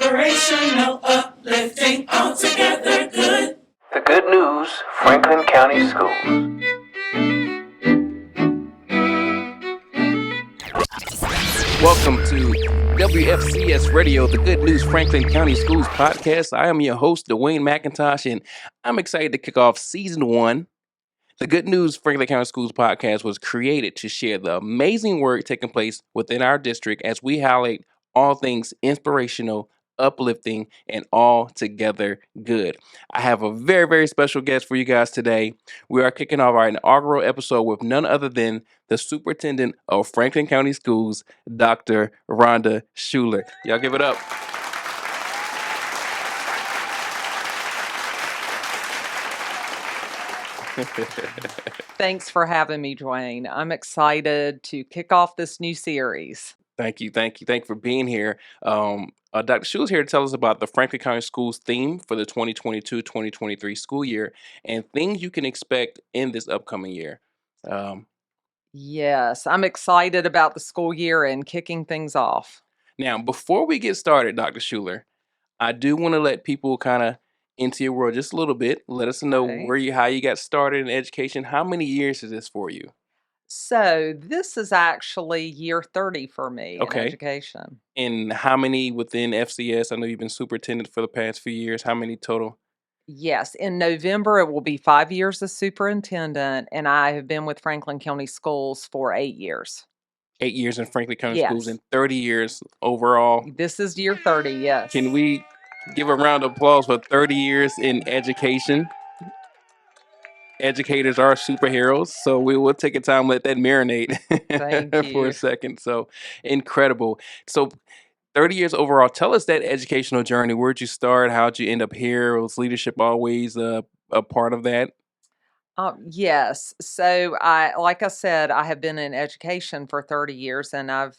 inspirational, uplifting, altogether good. The Good News Franklin County Schools. Welcome to WFCS Radio, the Good News Franklin County Schools podcast. I am your host, Dwayne McIntosh, and I'm excited to kick off season 1. The Good News Franklin County Schools podcast was created to share the amazing work taking place within our district as we highlight all things inspirational, uplifting, and altogether good. I have a very, very special guest for you guys today. We are kicking off our inaugural episode with none other than the Superintendent of Franklin County Schools, Dr. Rhonda Schuhler. Y'all give it up. Thanks for having me, Dwayne. I'm excited to kick off this new series. Thank you for being here. Dr. Schuhler's here to tell us about the Franklin County Schools theme for the 2022-2023 school year and things you can expect in this upcoming year. Yes, I'm excited about the school year and kicking things off. Now, before we get started, Dr. Schuhler, I do want to let people kind of into your world just a little bit. Let us know how you got started in education. How many years is this for you? So this is actually year 30 for me in education. And how many within FCS? I know you've been superintendent for the past few years. How many total? Yes, in November it will be 5 years as superintendent, and I have been with Franklin County Schools for 8 years. 8 years in Franklin County Schools and 30 years overall. This is year 30, yes. Can we give a round of applause for 30 years in education? Educators are superheroes, so we will take a time, let that marinate for a second. So incredible. So 30 years overall. Tell us that educational journey. Where'd you start? How'd you end up here? Was leadership always a part of that? Yes. So like I said, I have been in education for 30 years and I've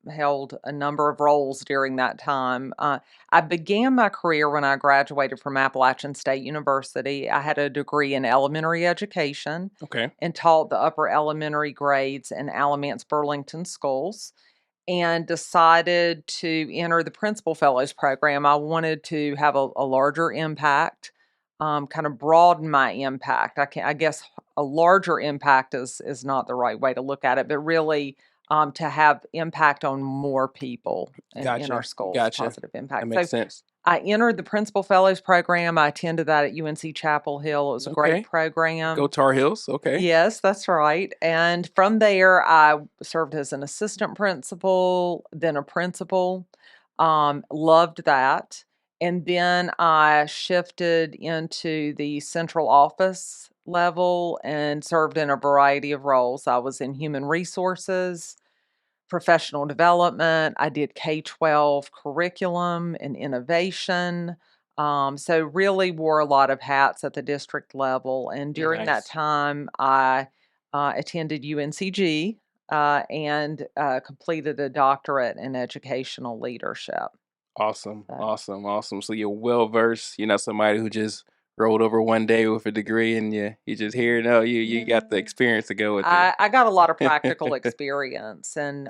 held a number of roles during that time. I began my career when I graduated from Appalachian State University. I had a degree in elementary education and taught the upper elementary grades in Alamance Burlington schools and decided to enter the Principal Fellows program. I wanted to have a larger impact. Kind of broaden my impact. I guess a larger impact is not the right way to look at it, but really to have impact on more people in our schools. Positive impact. That makes sense. I entered the Principal Fellows program. I attended that at UNC Chapel Hill. It was a great program. Go Tar Heels. Okay. Yes, that's right. And from there, I served as an assistant principal, then a principal. Loved that. And then I shifted into the central office level and served in a variety of roles. I was in human resources, professional development. I did K-12 curriculum and innovation. So really wore a lot of hats at the district level. And during that time, I attended UNCG and completed a doctorate in educational leadership. Awesome. So you're well versed. You're not somebody who just rolled over one day with a degree and you just here. No, you got the experience to go with it. I got a lot of practical experience, and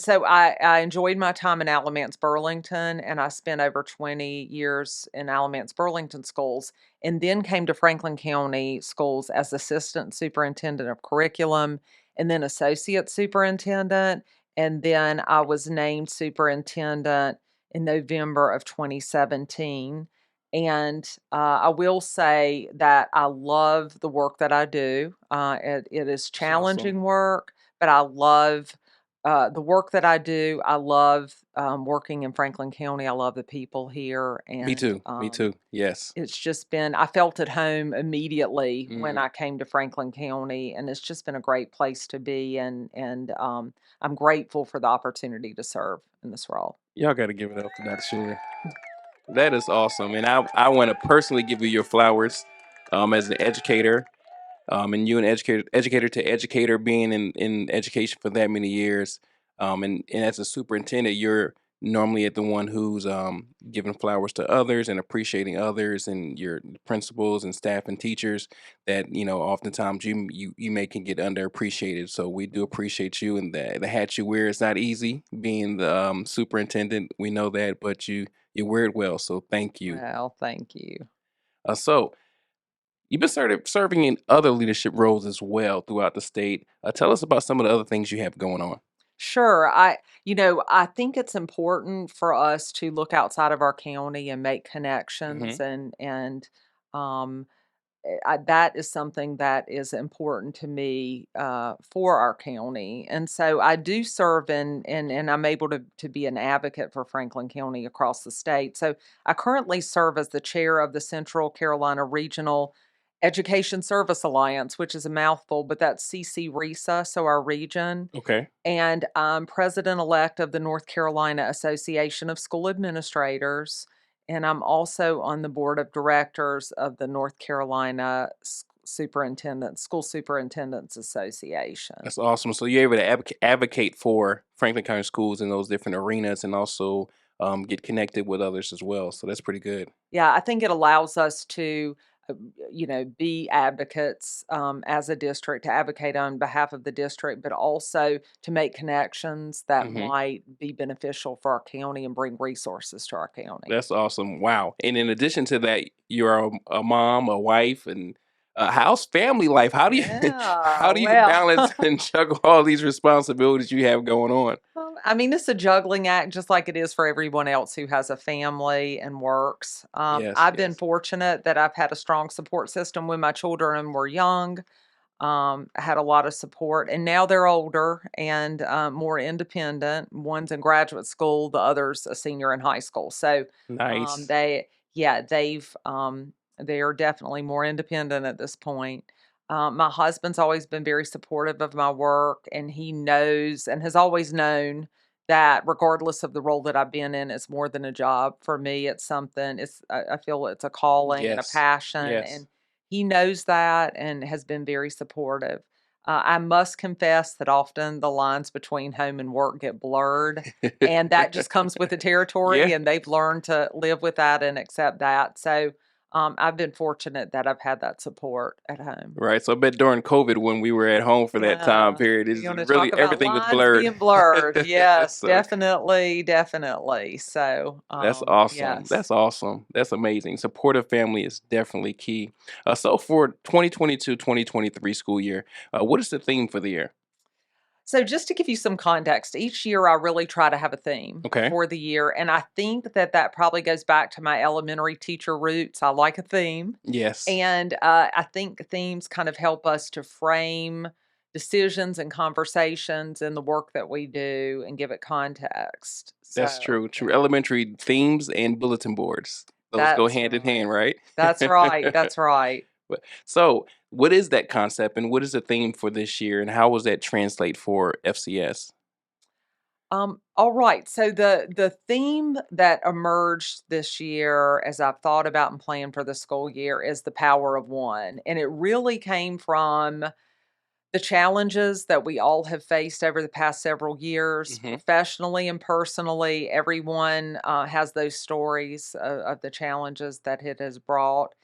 so I enjoyed my time in Alamance Burlington, and I spent over 20 years in Alamance Burlington schools, and then came to Franklin County Schools as assistant superintendent of curriculum, and then associate superintendent, and then I was named superintendent in November of 2017. And I will say that I love the work that I do. It is challenging work, but I love the work that I do. I love working in Franklin County. I love the people here. And, Me too. Yes. It's just been, I felt at home immediately when I came to Franklin County, and it's just been a great place to be. And I'm grateful for the opportunity to serve in this role. Y'all got to give it up for Dr. Schuhler. That is awesome. And I want to personally give you your flowers as an educator. And you an educator to educator, being in education for that many years. And as a superintendent, you're normally the one who's giving flowers to others and appreciating others, and your principals and staff and teachers that oftentimes you may can get underappreciated. So we do appreciate you, and the hat you wear is not easy. Being the superintendent, we know that, but you wear it well. So thank you. Well, thank you. So you've been started serving in other leadership roles as well throughout the state. Tell us about some of the other things you have going on. Sure. I think it's important for us to look outside of our county and make Hmm. connections and um that is something that is important to me for our county, and so I do serve and I'm able to be an advocate for Franklin County across the state. So I currently serve as the chair of the Central Carolina Regional Education Service Alliance, which is a mouthful, but that's CC RESA, so our region. Okay. And I'm president-elect of the North Carolina Association of School Administrators, and I'm also on the board of directors of the North Carolina School Superintendents Association. That's awesome. So you're able to advocate for Franklin County schools in those different arenas, and also get connected with others as well. So that's pretty good. Yeah, I think it allows us to, be advocates as a district, to advocate on behalf of the district, but also to make connections that Hmm. might be beneficial for our county and bring resources to our county. That's awesome. Wow. And in addition to that, you're a mom, a wife, and how's family life? How do you Yeah, how do you well, balance and juggle all these responsibilities you have going on? I mean, it's a juggling act just like it is for everyone else who has a family and works. Yes, I've been yes. fortunate that I've had a strong support system when my children were young. I had a lot of support, and now they're older and more independent. One's in graduate school, the other's a senior in high school. So Nice. they are definitely more independent at this point. My husband's always been very supportive of my work, and he knows and has always known that regardless of the role that I've been in, it's more than a job for me. It's something. I feel it's a calling and a Yes. passion, Yes. and he knows that and has been very supportive. I must confess that often the lines between home and work get blurred, and that just comes with the Yeah. territory, and they've learned to live with that and accept that. So I've been fortunate that I've had that support at home. Right. So I bet during COVID when we were at home for that time Yeah. period, You is want to talk really about everything was lines blurred. being blurred? Yes, So definitely, definitely. So, that's awesome. yes. That's awesome. That's amazing. Supportive family is definitely key. So for 2022-2023 school year, what is the theme for the year? So, just to give you some context, each year I really try to have a theme Okay. for the year. And I think that probably goes back to my elementary teacher roots. I like a theme. Yes, And I think themes kind of help us to frame decisions and conversations in the work that we do and give it context. that's So, true. True. yeah, Elementary themes and bulletin boards. Those go that's hand in right. hand, right? That's right. That's right. So, what is that concept and what is the theme for this year, and how was that translate for FCS? All right. So the theme that emerged this year as I've thought about and planned for the school year is the power of one. And it really came from the challenges that we all have faced over the past several years, Hmm. professionally and personally. Everyone has those stories of the challenges that it has brought.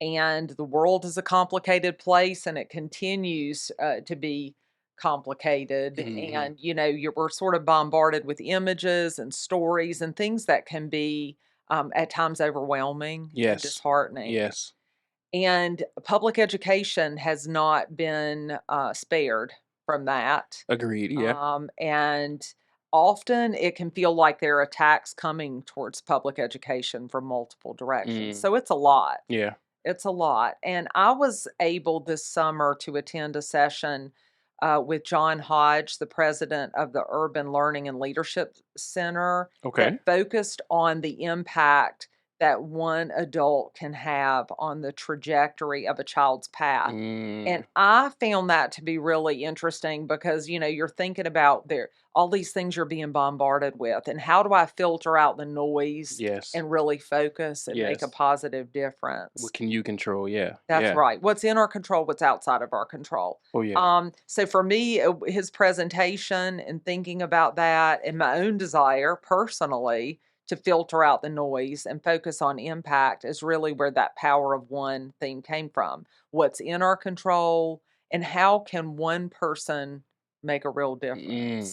And the world is a complicated place, and it continues to be complicated. Hmm. And, we're sort of bombarded with images and stories and things that can be at times overwhelming and Yes. disheartening. Yes. And public education has not been spared from that. Agreed. Yeah. And often it can feel like there are attacks coming towards public education from multiple directions. Mm. So it's a lot. Yeah. It's a lot. And I was able this summer to attend a session with John Hodge, the president of the Urban Learning and Leadership Center, Okay. that focused on the impact that one adult can have on the trajectory of a child's path. And I found that to be really interesting because, you're thinking about all these things you're being bombarded with, and how do I filter out the noise Yes. and really focus and make a Yes. positive difference? What can you control? Yeah. That's Yeah. right. What's in our control, what's outside of our control. Oh yeah. So for me, his presentation and thinking about that, and my own desire personally to filter out the noise and focus on impact, is really where that power of one theme came from. What's in our control, and how can one person make a real difference?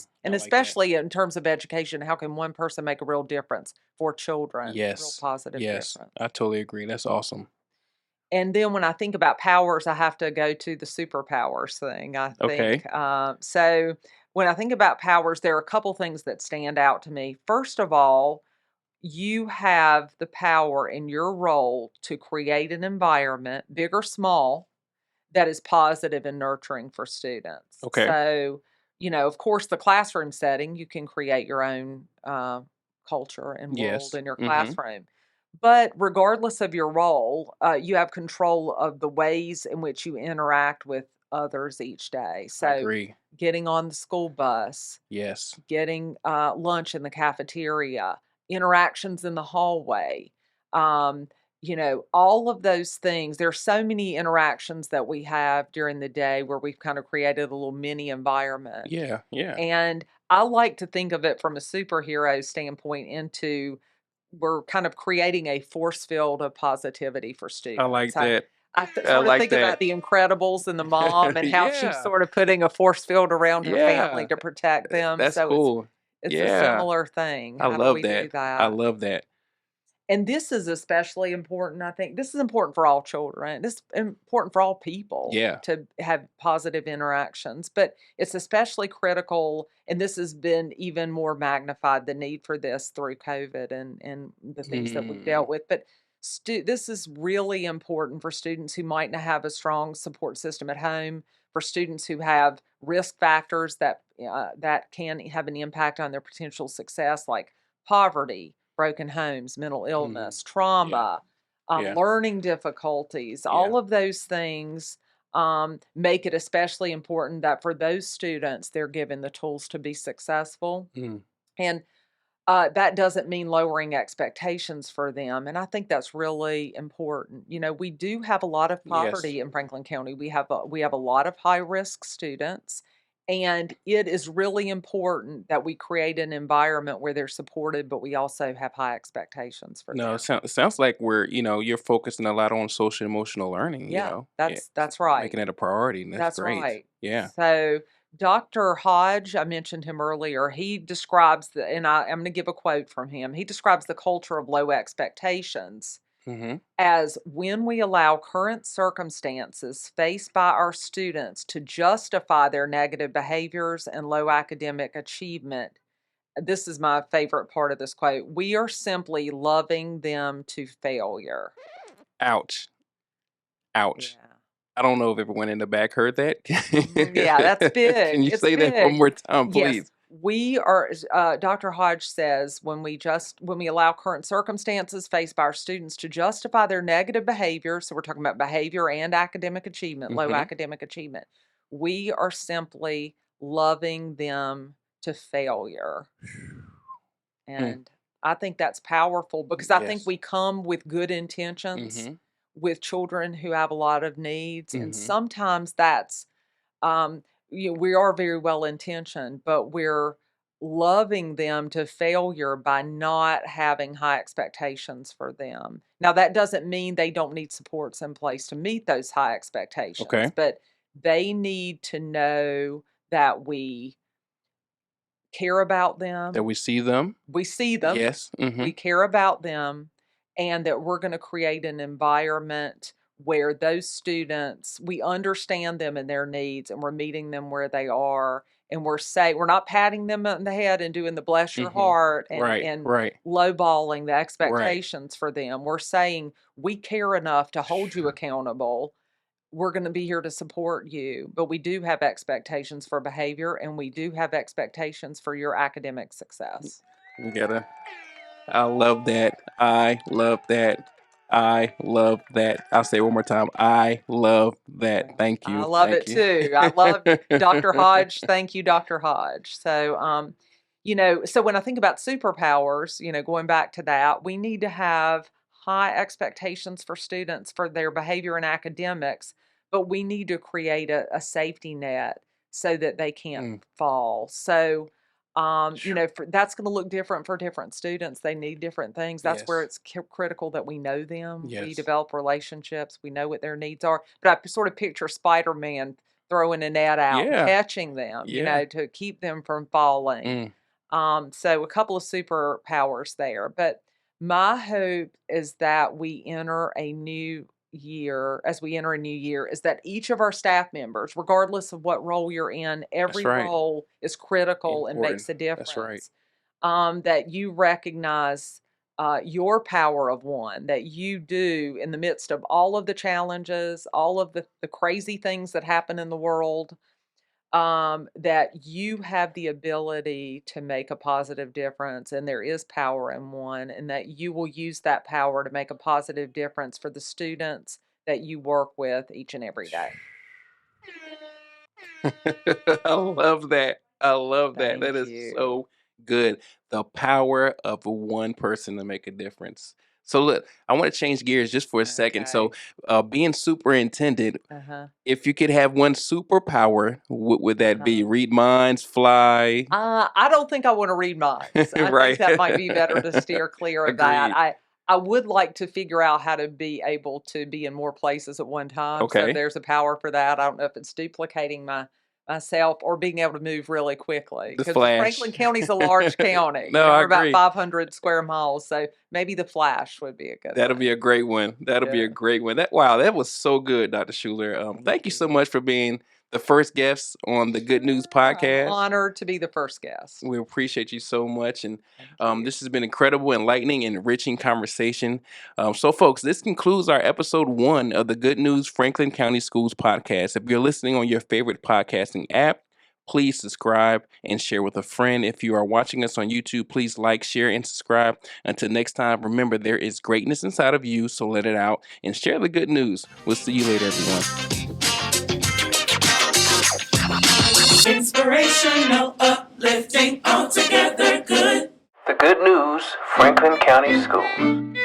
I And like that. especially in terms of education, how can one person make a real difference for children? Real Yes. positive Yes. difference. I totally agree. That's awesome. And then when I think about powers, I have to go to the superpowers thing, I think. Okay. So when I think about powers, there are a couple things that stand out to me. First of all, you have the power in your role to create an environment, big or small, that is positive and nurturing for students. Okay. So, of course, the classroom setting, you can create your own culture and world Yes. in your Mm-hmm. classroom. But regardless of your role, you have control of the ways in which you interact with others each day. I So, agree. getting on the school bus, Yes. getting lunch in the cafeteria, interactions in the hallway, um, all of those things. There's so many interactions that we have during the day where we've kind of created a little mini environment. Yeah. Yeah. And I like to think of it from a superhero standpoint into we're kind of creating a force field of positivity for I students. like I that. I I sort of like think about that. The Incredibles and the mom and how she's Yeah. sort of putting a force field around her family Yeah. to protect them. That's So cool. it's a Yeah. similar thing. I How do love we do that. I that? love that. And this is especially important, I think. This is important for all children. This is important for all people Yeah. to have positive interactions, but it's especially critical, and this has been even more magnified, the need for this through COVID and the things that we've Mm. dealt with. But this is really important for students who might not have a strong support system at home, for students who have risk factors that can have an impact on their potential success, like poverty, broken homes, mental Mhm. illness, Yeah. trauma, Yeah. learning difficulties. Yeah. All of those things make it especially important that for those students, they're given the tools to be successful. Mm. And that doesn't mean lowering expectations for them. And I think that's really important. We do have a lot of Yes. poverty in Franklin County. We have a lot of high risk students. And it is really important that we create an environment where they're supported, but we also have high expectations for No, them. it sounds like you're focusing a lot on social emotional learning, Yeah, Yeah. that's right. Making it a priority, and that's That's great. right. Yeah. So Dr. Hodge, I mentioned him earlier. He describes and I'm going to give a quote from him. He describes the culture of low expectations Mhm. as when we allow current circumstances faced by our students to justify their negative behaviors and low academic achievement. This is my favorite part of this quote. We are simply loving them to failure. Ouch. Ouch. Yeah. I don't know if everyone in the back heard that. Yeah, that's Can big. you It's say that one big. more time, Yes, please? we are. Dr. Hodge says when we allow current circumstances faced by our students to justify their negative behavior, so we're talking about behavior and academic achievement, low Mhm. academic achievement, we are simply loving them to failure. Mm. And I think that's powerful because I think Yes. we come with good intentions Mhm. with children who have a lot of needs, and Mhm. sometimes that's um, we are very well intentioned, but we're loving them to failure by not having high expectations for them. Now, that doesn't mean they don't need supports in place to meet those high expectations, Okay. but they need to know that we care about That them, we see them. we see them, Yes. we Mhm. care about them, and that we're going to create an environment where those students, we understand them and their needs, and we're meeting them where they are. And we're not patting them on the head and doing the bless your Mhm. heart and Right. Right. lowballing the Right. expectations for them. We're saying we care enough to hold you accountable. We're going to be here to support you, but we do have expectations for behavior, and we do have expectations for your academic success. We gotta I love that. I love that. I love that. I'll say it one more time. I love that. Thank I you. love Thank it you. too. I love Dr. Hodge. Thank you, Dr. Hodge. So, so when I think about superpowers, going back to that, we need to have high expectations for students for their behavior and academics, but we need to create a safety net so that they can't Mm, fall. So, that's going to look different for different students. They need different things. That's where yes. it's critical that we know them. We Yes. develop relationships. We know what their needs are. But I sort of picture Spider-Man throwing a net out and Yeah. catching them, Yeah. to keep them from falling. Mm, So a couple of superpowers there. But my hope is that we enter a new year, as we enter a new year, is that each of our staff members, regardless of what role you're in, that's every right. role is critical and Important. makes a That's right. difference. That you recognize your power of one, that you do in the midst of all of the challenges, all of the crazy things that happen in the world, that you have the ability to make a positive difference, and there is power in one, and that you will use that power to make a positive difference for the students that you work with each and every day. I love that. I love that. That Thank is you. so good. The power of one person to make a difference. So look, I want to change gears just for a second. So, Okay. being superintendent, Uh-huh. if you could have one superpower, what would that be? Uh-huh. Read minds, fly, I don't think I wanna read minds. I think right? that might be better to steer clear of that. Agreed. I would like to figure out how to be able to be in more places at one time, so Okay. there's a power for that. I don't know if it's duplicating myself or being able to move really quickly, The because Flash. Franklin County's a large county. No, I We're about agree. 500 square miles, so maybe the Flash would be a good That'll be one. a great one. That'll be a Yeah. great one. That was so good, Dr. Schuler. Thank Thank you so you. much for being the first guest on the Good News Sure, I'm podcast. honored to be the first guest. We appreciate you so much, and Thank you. this has been incredible, enlightening, and enriching conversation. So, folks, this concludes our episode 1 of the Good News Franklin County Schools podcast. If you're listening on your favorite podcasting app, please subscribe and share with a friend. If you are watching us on YouTube, please like, share, and subscribe. Until next time, remember there is greatness inside of you, so let it out and share the good news. We'll see you later, everyone. Inspirational, uplifting, altogether good. The Good News Franklin County Schools.